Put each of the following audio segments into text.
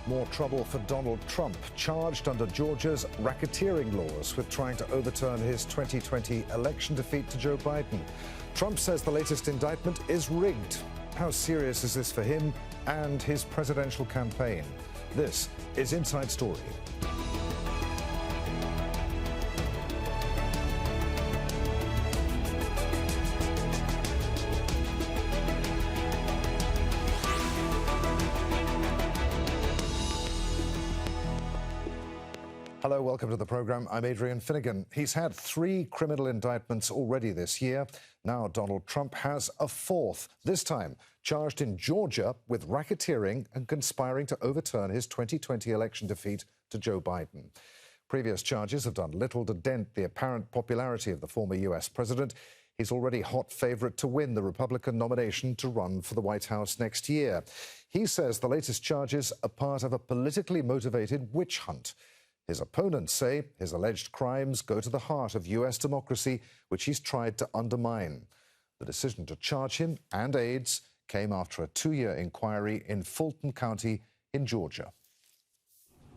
More trouble for Donald Trump, charged under Georgia's racketeering laws with trying to overturn his 2020 election defeat to Joe Biden. Trump says the latest indictment is rigged. How serious is this for him and his presidential campaign? This is Inside Story. Hello, welcome to the program. I'm Adrian Finighan. He's had 3 criminal indictments already this year. Now Donald Trump has a 4th, this time charged in Georgia with racketeering and conspiring to overturn his 2020 election defeat to Joe Biden. Previous charges have done little to dent the apparent popularity of the former U.S. president. He's already hot favorite to win the Republican nomination to run for the White House next year. He says the latest charges are part of a politically motivated witch hunt. His opponents say his alleged crimes go to the heart of U.S. democracy, which he's tried to undermine. The decision to charge him and aides came after a 2-year inquiry in Fulton County in Georgia.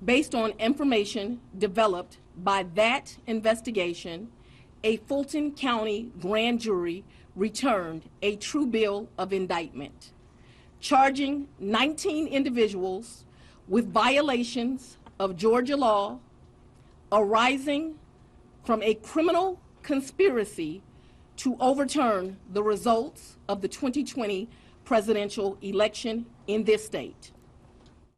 Based on information developed by that investigation, a Fulton County grand jury returned a true bill of indictment, charging 19 individuals with violations of Georgia law arising from a criminal conspiracy to overturn the results of the 2020 presidential election in this state.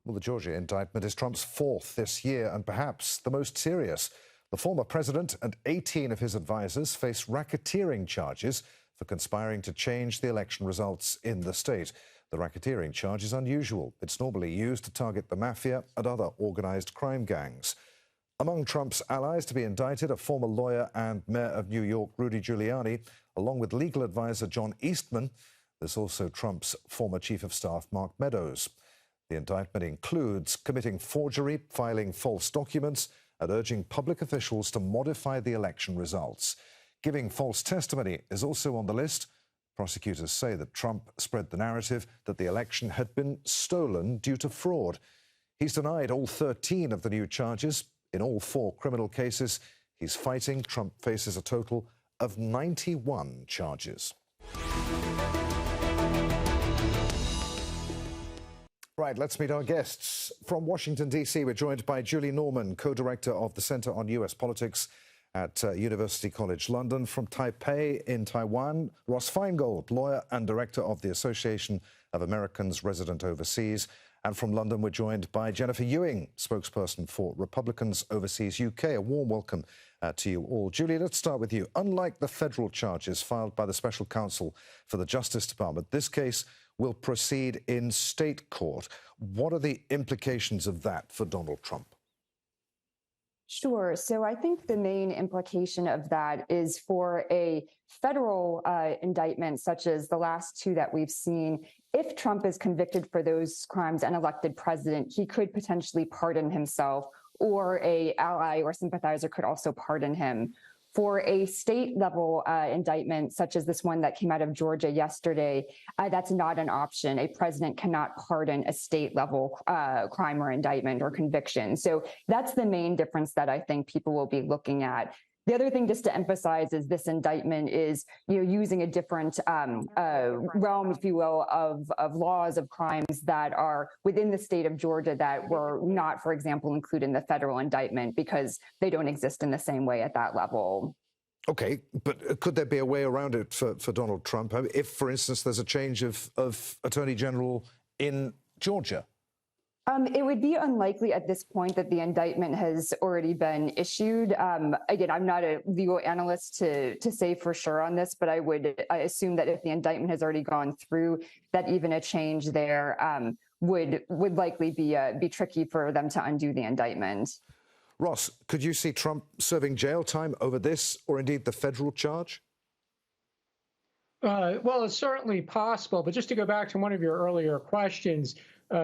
Well, the Georgia indictment is Trump's 4th this year and perhaps the most serious. The former president and 18 of his advisors face racketeering charges for conspiring to change the election results in the state. The racketeering charge is unusual. It's normally used to target the mafia and other organized crime gangs. Among Trump's allies to be indicted are former lawyer and mayor of New York, Rudy Giuliani, along with legal advisor John Eastman. There's also Trump's former chief of staff, Mark Meadows. The indictment includes committing forgery, filing false documents, and urging public officials to modify the election results. Giving false testimony is also on the list. Prosecutors say that Trump spread the narrative that the election had been stolen due to fraud. He's denied all 13 of the new charges. In all 4 criminal cases he's fighting, Trump faces a total of 91 charges. Right, let's meet our guests. From Washington, D.C., we're joined by Julie Norman, co-director of the Center on U.S. Politics at University College London. From Taipei in Taiwan, Ross Feingold, lawyer and director of the Association of Americans Resident Overseas. And from London, we're joined by Jennifer Ewing, spokesperson for Republicans Overseas UK. A warm welcome to you all. Julie, let's start with you. Unlike the federal charges filed by the Special Counsel for the Justice Department, this case will proceed in state court. What are the implications of that for Donald Trump? Sure. So I think the main implication of that is for a federal indictment, such as the last 2 that we've seen, if Trump is convicted for those crimes and elected president, he could potentially pardon himself, or a ally or sympathizer could also pardon him. For a state-level indictment, such as this one that came out of Georgia yesterday, that's not an option. A president cannot pardon a state-level crime or indictment or conviction. So that's the main difference that I think people will be looking at. The other thing just to emphasize is this indictment is, using a different realm, if you will, of laws of crimes that are within the state of Georgia that were not, for example, included in the federal indictment because they don't exist in the same way at that level. Okay, but could there be a way around it for Donald Trump? I mean, if, for instance, there's a change of Attorney General in Georgia? It would be unlikely at this point that the indictment has already been issued. Again, I'm not a legal analyst to say for sure on this, but I assume that if the indictment has already gone through, that even a change there would likely be tricky for them to undo the indictment. Ross, could you see Trump serving jail time over this, or indeed the federal charge? Well, it's certainly possible, but just to go back to one of your earlier questions,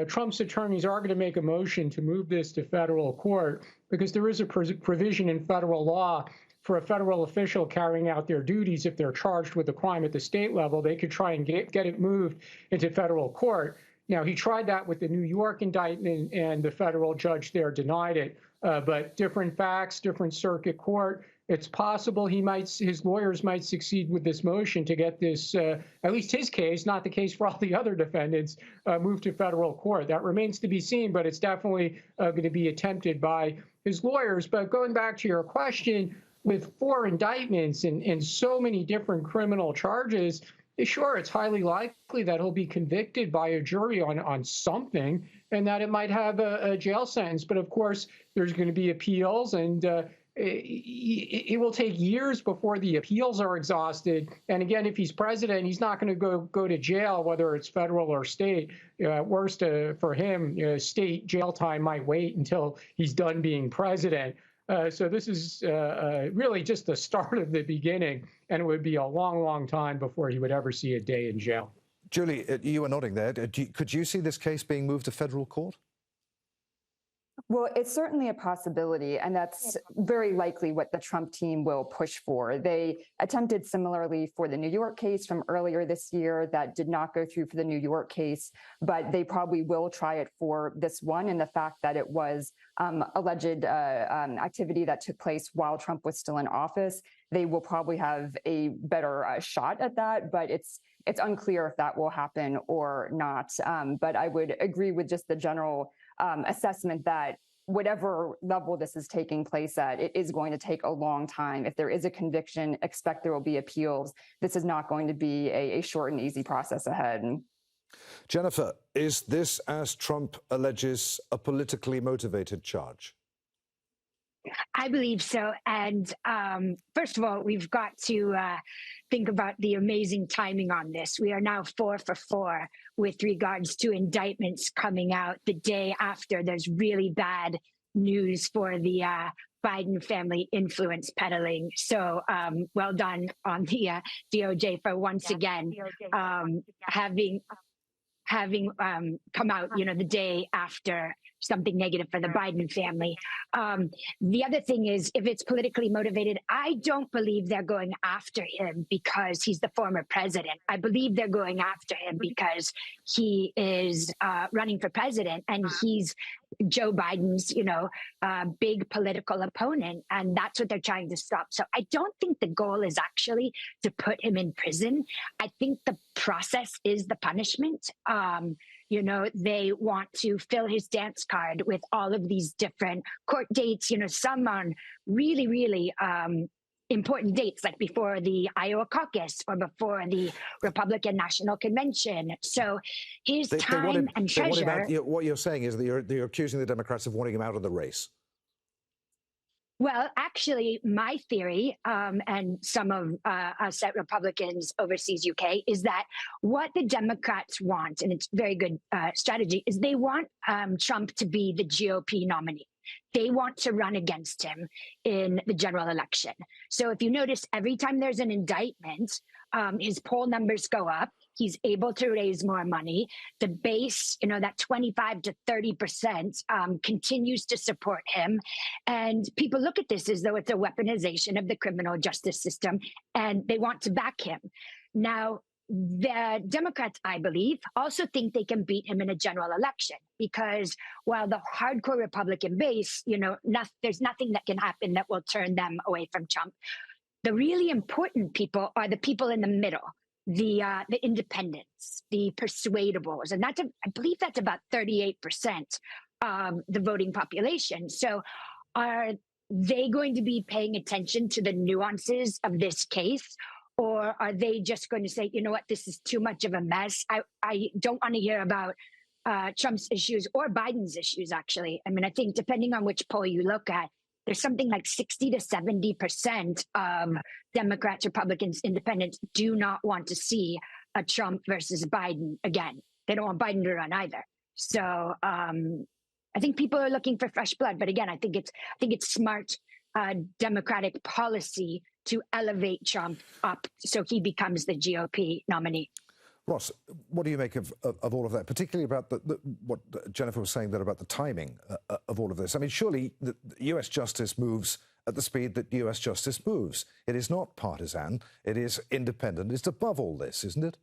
Trump's attorneys are going to make a motion to move this to federal court because there is a provision in federal law for a federal official carrying out their duties. If they're charged with a crime at the state level, they could try and get it moved into federal court. Now, he tried that with the New York indictment, and the federal judge there denied it. But different facts, different circuit court. It's possible his lawyers might succeed with this motion to get this, at least his case, not the case for all the other defendants, moved to federal court. That remains to be seen, but it's definitely going to be attempted by his lawyers. But going back to your question, with 4 indictments and so many different criminal charges, sure, it's highly likely that he'll be convicted by a jury on something and that it might have a jail sentence. But of course, there's going to be appeals, and it will take years before the appeals are exhausted. And again, if he's president, he's not going to go to jail, whether it's federal or state. At worst, for him, state jail time might wait until he's done being president. So this is really just the start of the beginning, and it would be a long, long time before he would ever see a day in jail. Julie, you were nodding there. Could you see this case being moved to federal court? Well, it's certainly a possibility, and that's very likely what the Trump team will push for. They attempted similarly for the New York case from earlier this year. That did not go through for the New York case, but they probably will try it for this one. And the fact that it was alleged activity that took place while Trump was still in office, they will probably have a better shot at that. But it's unclear if that will happen or not. But I would agree with just the general assessment that whatever level this is taking place at, it is going to take a long time. If there is a conviction, expect there will be appeals. This is not going to be a short and easy process ahead. Jennifer, is this, as Trump alleges, a politically motivated charge? I believe so. And first of all, we've got to think about the amazing timing on this. We are now 4 for 4 with regards to indictments coming out the day after there's really bad news for the Biden family influence peddling. So well done on the DOJ for once again having come out, the day after something negative for the Biden family. The other thing is, if it's politically motivated, I don't believe they're going after him because he's the former president. I believe they're going after him because he is running for president, and he's Joe Biden's, big political opponent, and that's what they're trying to stop. So I don't think the goal is actually to put him in prison. I think the process is the punishment. They want to fill his dance card with all of these different court dates, some on really, really important dates, like before the Iowa caucus or before the Republican National Convention. So his time and treasure. What you're saying is that you're accusing the Democrats of wanting him out of the race. Well, actually, my theory, and some of us at Republicans Overseas UK, is that what the Democrats want, and it's very good strategy, is they want Trump to be the GOP nominee. They want to run against him in the general election. So if you notice, every time there's an indictment, his poll numbers go up. He's able to raise more money. The base, that 25 to 30% continues to support him. And people look at this as though it's a weaponization of the criminal justice system, and they want to back him. Now, the Democrats, I believe, also think they can beat him in a general election because while the hardcore Republican base, there's nothing that can happen that will turn them away from Trump. The really important people are the people in the middle, the independents, the persuadables, and I believe that's about 38% of the voting population. So are they going to be paying attention to the nuances of this case? Or are they just going to say, you know what, this is too much of a mess? I don't want to hear about Trump's issues or Biden's issues, actually. I mean, I think depending on which poll you look at, there's something like 60 to 70% of Democrats, Republicans, independents do not want to see a Trump versus Biden again. They don't want Biden to run either. So I think people are looking for fresh blood. But again, I think it's smart Democratic policy to elevate Trump up so he becomes the GOP nominee. Ross, what do you make of all of that, particularly about what Jennifer was saying there about the timing of all of this? I mean, surely the U.S. justice moves at the speed that U.S. justice moves. It is not partisan. It is independent. It's above all this, isn't it?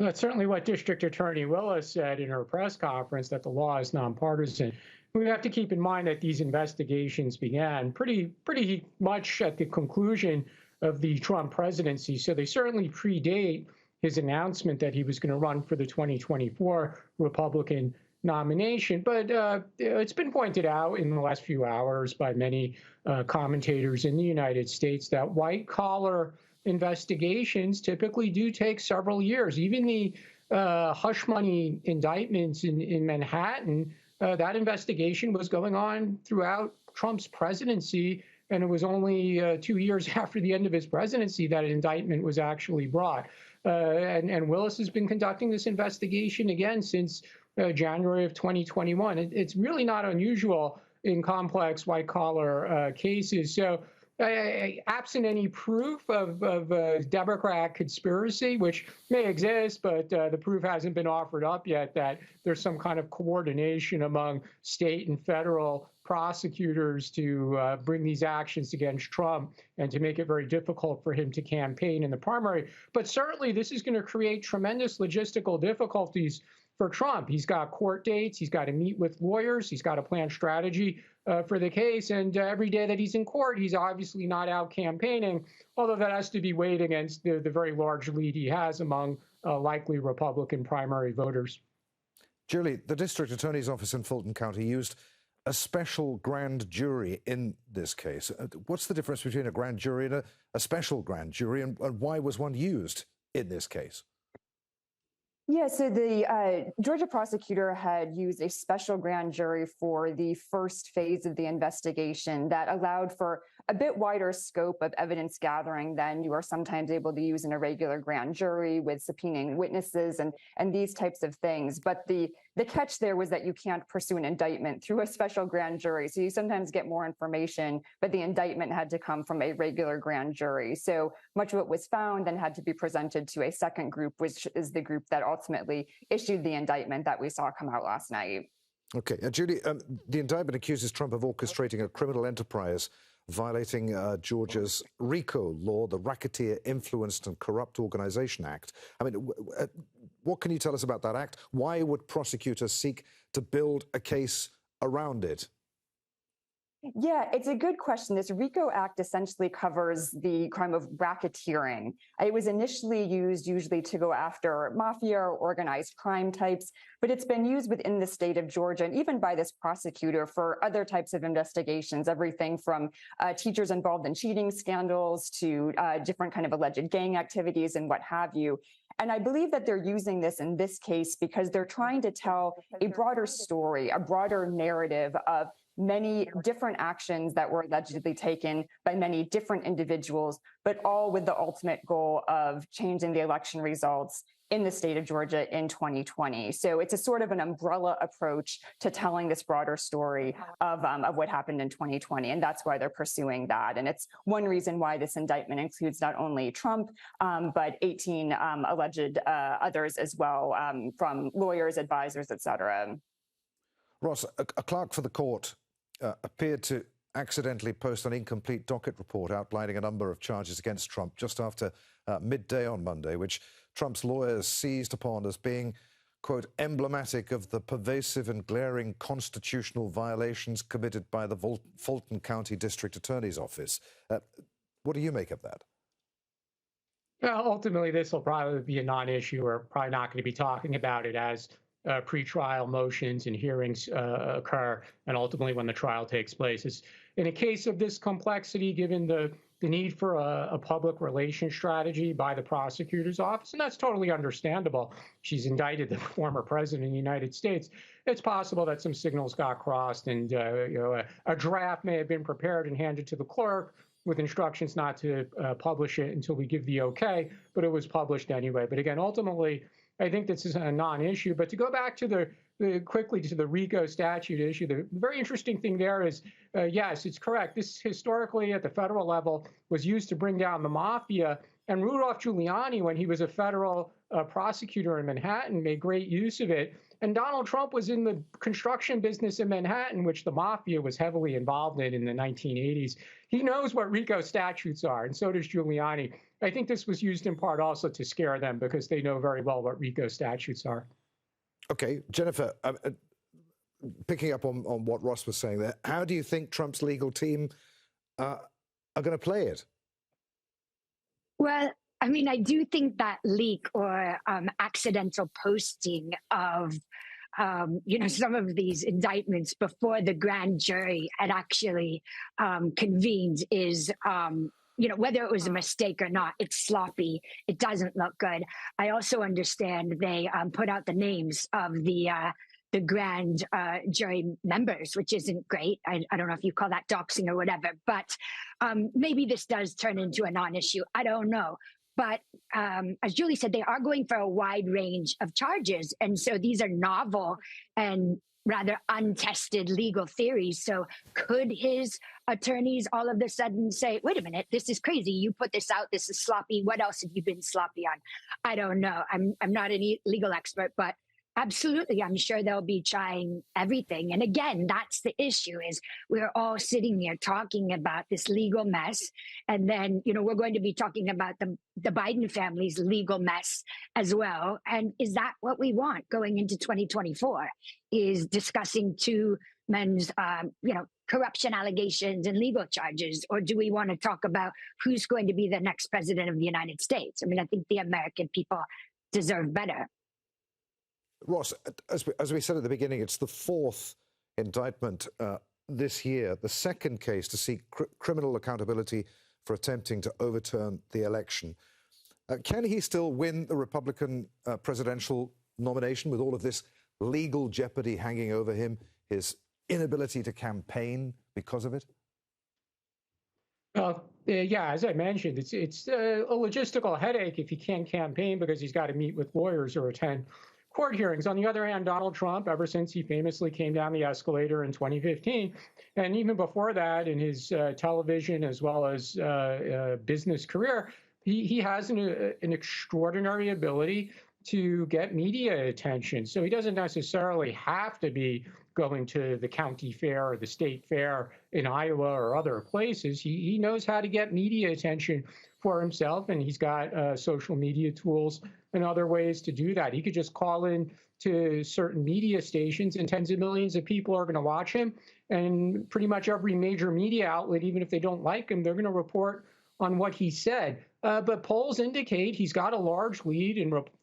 That's certainly what District Attorney Willis said in her press conference, that the law is nonpartisan. We have to keep in mind that these investigations began pretty much at the conclusion of the Trump presidency. So they certainly predate his announcement that he was going to run for the 2024 Republican nomination. But it's been pointed out in the last few hours by many commentators in the United States that white-collar investigations typically do take several years. Even the hush money indictments in Manhattan, that investigation was going on throughout Trump's presidency, and it was only 2 years after the end of his presidency that an indictment was actually brought. And Willis has been conducting this investigation again since January of 2021. It's really not unusual in complex white-collar cases. So absent any proof of Democrat conspiracy, which may exist, but the proof hasn't been offered up yet that there's some kind of coordination among state and federal prosecutors to bring these actions against Trump and to make it very difficult for him to campaign in the primary. But certainly this is going to create tremendous logistical difficulties for Trump. He's got court dates. He's got to meet with lawyers. He's got to plan strategy for the case. And every day that he's in court, he's obviously not out campaigning, although that has to be weighed against the very large lead he has among likely Republican primary voters. Julie, the district attorney's office in Fulton County used a special grand jury in this case. What's the difference between a grand jury and a special grand jury, and why was one used in this case? Yeah, so the Georgia prosecutor had used a special grand jury for the first phase of the investigation that allowed for a bit wider scope of evidence gathering than you are sometimes able to use in a regular grand jury with subpoenaing witnesses and these types of things. But the catch there was that you can't pursue an indictment through a special grand jury. So you sometimes get more information, but the indictment had to come from a regular grand jury. So much of what was found then had to be presented to a second group, which is the group that ultimately issued the indictment that we saw come out last night. Okay. Julie, the indictment accuses Trump of orchestrating a criminal enterprise violating Georgia's RICO law, the Racketeer, Influenced and Corrupt Organization Act. I mean, what can you tell us about that act? Why would prosecutors seek to build a case around it? Yeah, it's a good question. This RICO Act essentially covers the crime of racketeering. It was initially used usually to go after mafia or organized crime types, but it's been used within the state of Georgia and even by this prosecutor for other types of investigations, everything from teachers involved in cheating scandals to different kind of alleged gang activities and what have you. And I believe that they're using this in this case because they're trying to tell a broader story, a broader narrative of many different actions that were allegedly taken by many different individuals, but all with the ultimate goal of changing the election results in the state of Georgia in 2020. So it's a sort of an umbrella approach to telling this broader story of what happened in 2020. And that's why they're pursuing that. And it's one reason why this indictment includes not only Trump, but 18 alleged others as well, from lawyers, advisors, et cetera. Ross, a clerk for the court appeared to accidentally post an incomplete docket report outlining a number of charges against Trump just after midday on Monday, which Trump's lawyers seized upon as being, quote, emblematic of the pervasive and glaring constitutional violations committed by the Fulton County District Attorney's Office. What do you make of that? Well, ultimately, this will probably be a non-issue. We're probably not going to be talking about it as pretrial motions and hearings occur, and ultimately when the trial takes place. It's, in a case of this complexity, given the need for a public relations strategy by the prosecutor's office, and that's totally understandable. She's indicted the former president of the United States. It's possible that some signals got crossed, and a draft may have been prepared and handed to the clerk with instructions not to publish it until we give the okay, but it was published anyway. But again, ultimately, I think this is a non-issue. But to go back to quickly to the RICO statute issue, the very interesting thing there is, yes, it's correct. This historically at the federal level was used to bring down the mafia. And Rudolph Giuliani, when he was a federal prosecutor in Manhattan, made great use of it. And Donald Trump was in the construction business in Manhattan, which the mafia was heavily involved in the 1980s. He knows what RICO statutes are, and so does Giuliani. I think this was used in part also to scare them because they know very well what RICO statutes are. Okay, Jennifer, picking up on what Ross was saying there, how do you think Trump's legal team are going to play it? Well, I mean, I do think that leak or accidental posting of some of these indictments before the grand jury had actually convened is, whether it was a mistake or not, it's sloppy. It doesn't look good. I also understand they put out the names of the grand jury members, which isn't great. I don't know if you call that doxing or whatever, but maybe this does turn into a non-issue. I don't know. But as Julie said, they are going for a wide range of charges. And so these are novel and rather untested legal theories. So could his attorneys all of a sudden say, wait a minute, this is crazy. You put this out. This is sloppy. What else have you been sloppy on? I don't know. I'm not a legal expert, but absolutely, I'm sure they'll be trying everything. And again, that's the issue is we're all sitting here talking about this legal mess. And then, we're going to be talking about the Biden family's legal mess as well. And is that what we want going into 2024 is discussing two men's, corruption allegations and legal charges? Or do we want to talk about who's going to be the next president of the United States? I mean, I think the American people deserve better. Ross, as we said at the beginning, it's the fourth indictment this year, the second case to seek criminal accountability for attempting to overturn the election. Can he still win the Republican presidential nomination with all of this legal jeopardy hanging over him, his inability to campaign because of it? Yeah, as I mentioned, it's a logistical headache if he can't campaign because he's got to meet with lawyers or attend court hearings. On the other hand, Donald Trump, ever since he famously came down the escalator in 2015, and even before that in his television as well as business career, he has an extraordinary ability to get media attention. So he doesn't necessarily have to be going to the county fair or the state fair in Iowa or other places. He knows how to get media attention for himself, and he's got social media tools and other ways to do that. He could just call in to certain media stations and tens of millions of people are going to watch him. And pretty much every major media outlet, even if they don't like him, they're going to report on what he said. But polls indicate he's got a large lead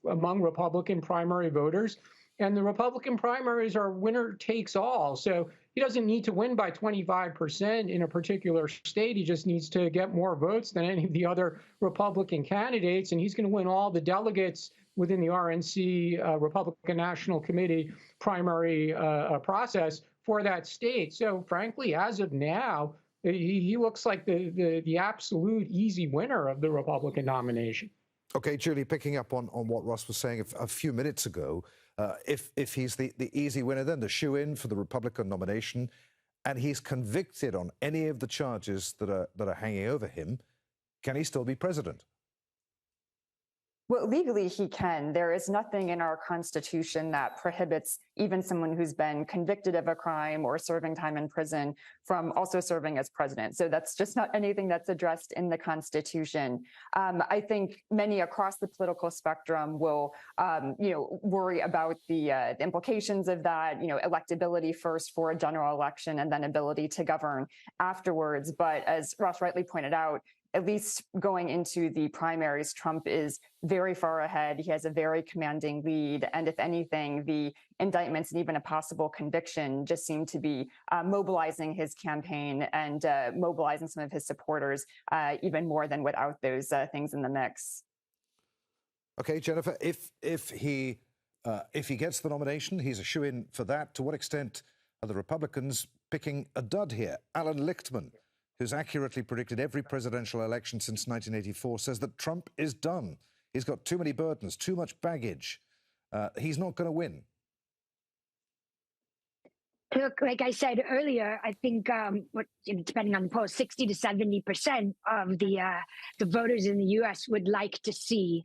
among Republican primary voters. And the Republican primaries are winner takes all. So he doesn't need to win by 25% in a particular state. He just needs to get more votes than any of the other Republican candidates. And he's going to win all the delegates within the RNC, Republican National Committee primary process for that state. So frankly, as of now, he looks like the absolute easy winner of the Republican nomination. Okay, Julie, picking up on what Ross was saying a few minutes ago, if he's the easy winner, then the shoe-in for the Republican nomination, and he's convicted on any of the charges that are hanging over him, can he still be president? Well, legally he can. There is nothing in our Constitution that prohibits even someone who's been convicted of a crime or serving time in prison from also serving as president. So that's just not anything that's addressed in the Constitution. I think many across the political spectrum will, worry about the implications of that, electability first for a general election and then ability to govern afterwards. But as Ross rightly pointed out, at least going into the primaries, Trump is very far ahead. He has a very commanding lead. And if anything, the indictments and even a possible conviction just seem to be mobilizing his campaign and mobilizing some of his supporters even more than without those things in the mix. Okay, Jennifer, if he gets the nomination, he's a shoo-in for that. To what extent are the Republicans picking a dud here? Alan Lichtman, who's accurately predicted every presidential election since 1984, says that Trump is done. He's got too many burdens, too much baggage. He's not going to win. Look, like I said earlier, I think depending on the poll, 60 to 70% of the voters in the U.S. would like to see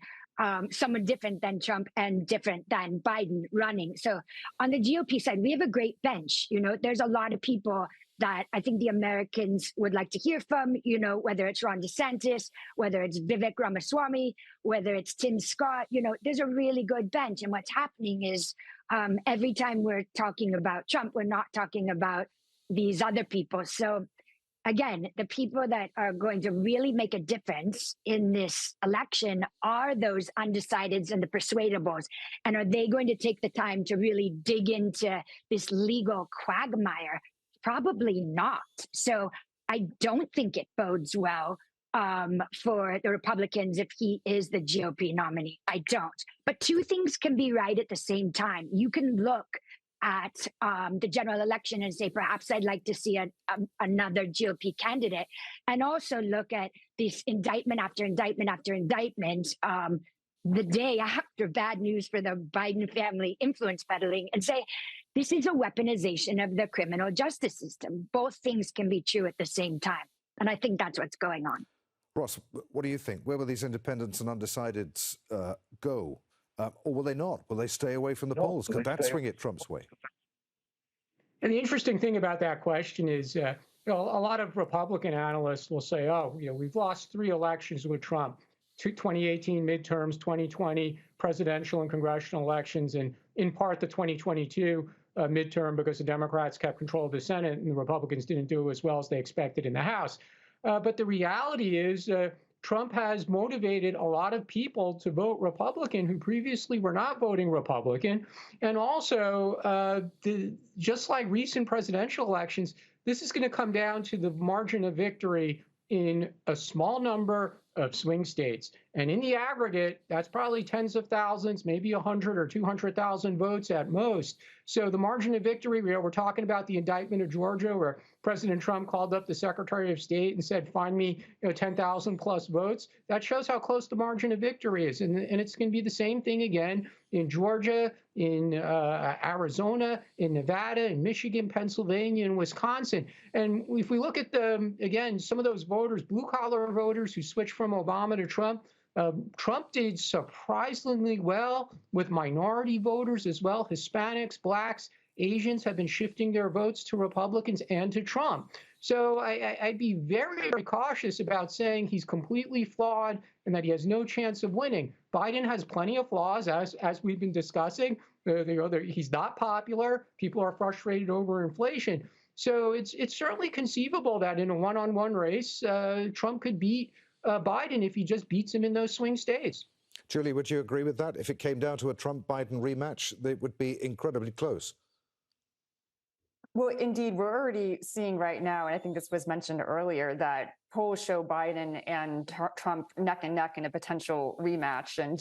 someone different than Trump and different than Biden running. So on the GOP side, we have a great bench. There's a lot of people that I think the Americans would like to hear from, whether it's Ron DeSantis, whether it's Vivek Ramaswamy, whether it's Tim Scott, there's a really good bench. And what's happening is every time we're talking about Trump, we're not talking about these other people. So again, the people that are going to really make a difference in this election are those undecideds and the persuadables. And are they going to take the time to really dig into this legal quagmire? Probably not. So I don't think it bodes well for the Republicans if he is the GOP nominee. I don't. But two things can be right at the same time. You can look at the general election and say, perhaps I'd like to see another GOP candidate, and also look at this indictment after indictment after indictment, the day after bad news for the Biden family influence peddling, and say, this is a weaponization of the criminal justice system. Both things can be true at the same time. And I think that's what's going on. Ross, what do you think? Where will these independents and undecideds go? Or will they not? Will they stay away from the polls? Could that swing it Trump's way? And the interesting thing about that question is, a lot of Republican analysts will say, we've lost 3 elections with Trump, 2018 midterms, 2020 presidential and congressional elections, and in part the 2022 midterm because the Democrats kept control of the Senate and the Republicans didn't do as well as they expected in the House. But the reality is Trump has motivated a lot of people to vote Republican who previously were not voting Republican. And also, just like recent presidential elections, this is going to come down to the margin of victory in a small number of swing states. And in the aggregate, that's probably tens of thousands, maybe 100 or 200,000 votes at most. So the margin of victory, we're talking about the indictment of Georgia, where President Trump called up the Secretary of State and said, find me 10,000 plus votes. That shows how close the margin of victory is. And it's going to be the same thing again in Georgia, in Arizona, in Nevada, in Michigan, Pennsylvania, and Wisconsin. And if we look at again, some of those voters, blue collar voters who switched from Obama to Trump, Trump did surprisingly well with minority voters as well. Hispanics, blacks, Asians have been shifting their votes to Republicans and to Trump. So I'd be very, very cautious about saying he's completely flawed and that he has no chance of winning. Biden has plenty of flaws, as we've been discussing. He's not popular. People are frustrated over inflation. So it's certainly conceivable that in a one-on-one race, Trump could beat Biden if he just beats him in those swing states. Julie, would you agree with that? If it came down to a Trump-Biden rematch, it would be incredibly close. Well, indeed, we're already seeing right now, and I think this was mentioned earlier, that polls show Biden and Trump neck and neck in a potential rematch. And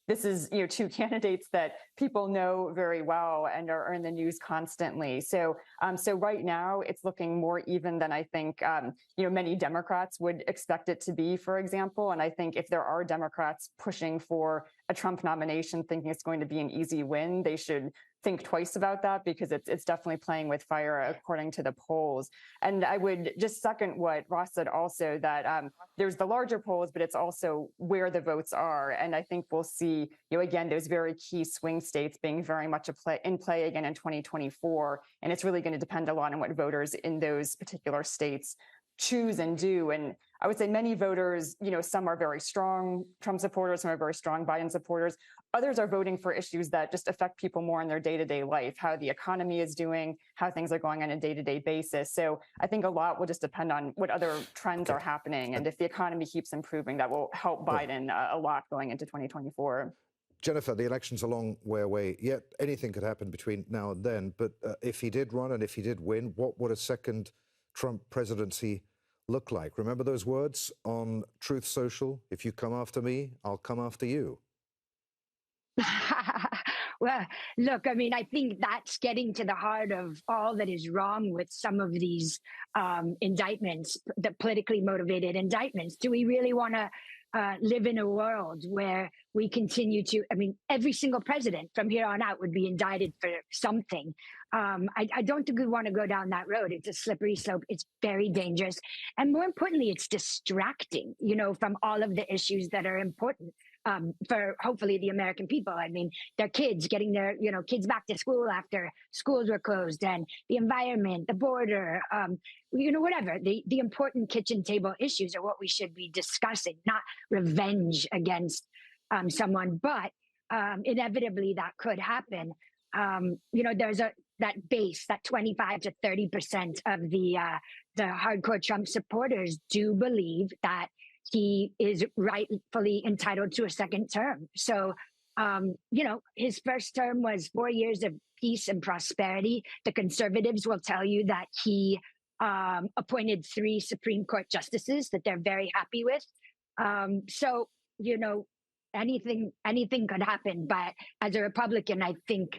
this is, two candidates that people know very well and are in the news constantly. So right now it's looking more even than I think, many Democrats would expect it to be, for example. And I think if there are Democrats pushing for a Trump nomination, thinking it's going to be an easy win, they should think twice about that, because it's definitely playing with fire according to the polls. And I would just second what Ross said also, that there's the larger polls, but it's also where the votes are. And I think we'll see, again, those very key swing states being very much in play again in 2024. And it's really going to depend a lot on what voters in those particular states choose and do. And I would say many voters, some are very strong Trump supporters, some are very strong Biden supporters. Others are voting for issues that just affect people more in their day-to-day life, how the economy is doing, how things are going on a day-to-day basis. So I think a lot will just depend on what other trends are happening. And if the economy keeps improving, that will help Biden a lot going into 2024. Jennifer, the election's a long way away, yet anything could happen between now and then. But if he did run and if he did win, what would a second Trump presidency look like? Remember those words on Truth Social? If you come after me, I'll come after you. Well, look, I think that's getting to the heart of all that is wrong with some of these indictments, the politically motivated indictments. Do we really want to live in a world where we continue to, every single president from here on out would be indicted for something. I don't think we want to go down that road. It's a slippery slope. It's very dangerous. And more importantly, it's distracting, from all of the issues that are important. for hopefully the American people. I mean, their kids getting their, kids back to school after schools were closed, and the environment, the border, whatever. The important kitchen table issues are what we should be discussing, not revenge against someone. But inevitably that could happen. There's that base, that 25 to 30% of the hardcore Trump supporters do believe that he is rightfully entitled to a second term. So, his first term was 4 years of peace and prosperity. The conservatives will tell you that he appointed 3 Supreme Court justices that they're very happy with. So, anything could happen. But as a Republican, I think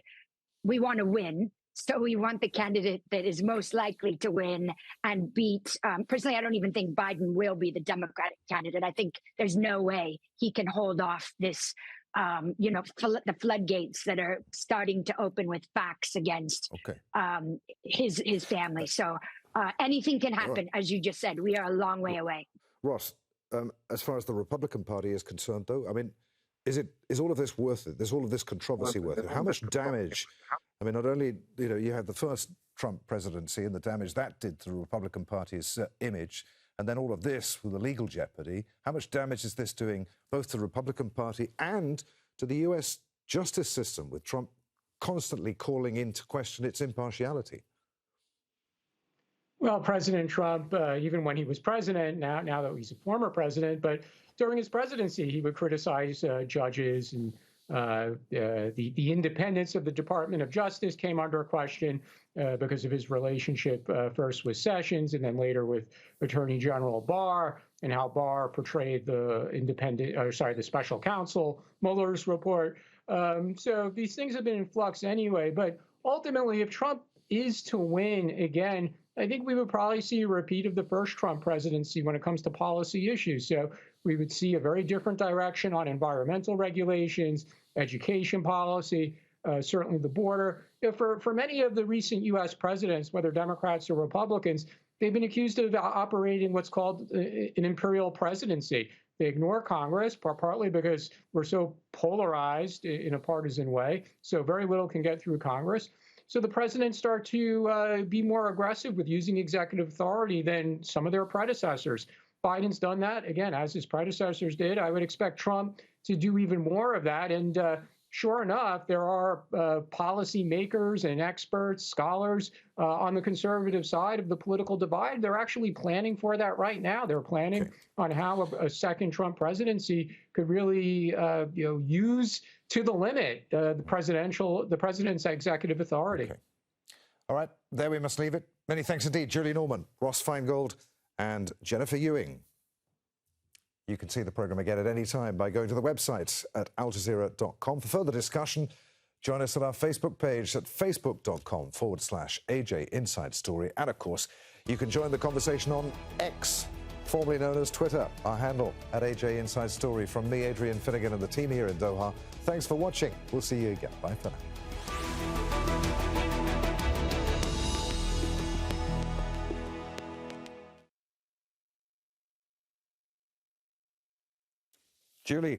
we want to win. So we want the candidate that is most likely to win and beat. Personally, I don't even think Biden will be the Democratic candidate. I think there's no way he can hold off this, the floodgates that are starting to open with facts against his family. So anything can happen, as you just said. We are a long way away. Ross, as far as the Republican Party is concerned, though, I mean, is all of this worth it? Is all of this controversy worth it? How much damage? I mean, not only, you had the first Trump presidency and the damage that did to the Republican Party's image, and then all of this with the legal jeopardy. How much damage is this doing both to the Republican Party and to the U.S. justice system, with Trump constantly calling into question its impartiality? Well, President Trump, even when he was president, now that he's a former president, but during his presidency, he would criticize judges, and the independence of the Department of Justice came under question because of his relationship first with Sessions and then later with Attorney General Barr, and how Barr portrayed the special counsel Mueller's report. So these things have been in flux anyway. But ultimately, if Trump is to win again, I think we would probably see a repeat of the first Trump presidency when it comes to policy issues. So we would see a very different direction on environmental regulations, education policy, certainly the border. For many of the recent U.S. presidents, whether Democrats or Republicans, they've been accused of operating what's called an imperial presidency. They ignore Congress, partly because we're so polarized in a partisan way, so very little can get through Congress. So the presidents start to be more aggressive with using executive authority than some of their predecessors. Biden's done that, again, as his predecessors did. I would expect Trump to do even more of that. And sure enough, there are policy makers and experts, scholars on the conservative side of the political divide. They're actually planning for that right now. They're planning on how a second Trump presidency could really use to the limit the president's executive authority. Okay. All right, there we must leave it. Many thanks indeed, Julie Norman, Ross Feingold, and Jennifer Ewing. You can see the program again at any time by going to the website at aljazeera.com. For further discussion, join us at our Facebook page at facebook.com/AJ Inside Story. And of course, you can join the conversation on X, formerly known as Twitter, our handle at AJ Inside Story. From me, Adrian, Finighan, and the team here in Doha, thanks for watching. We'll see you again. Bye for now. Julie.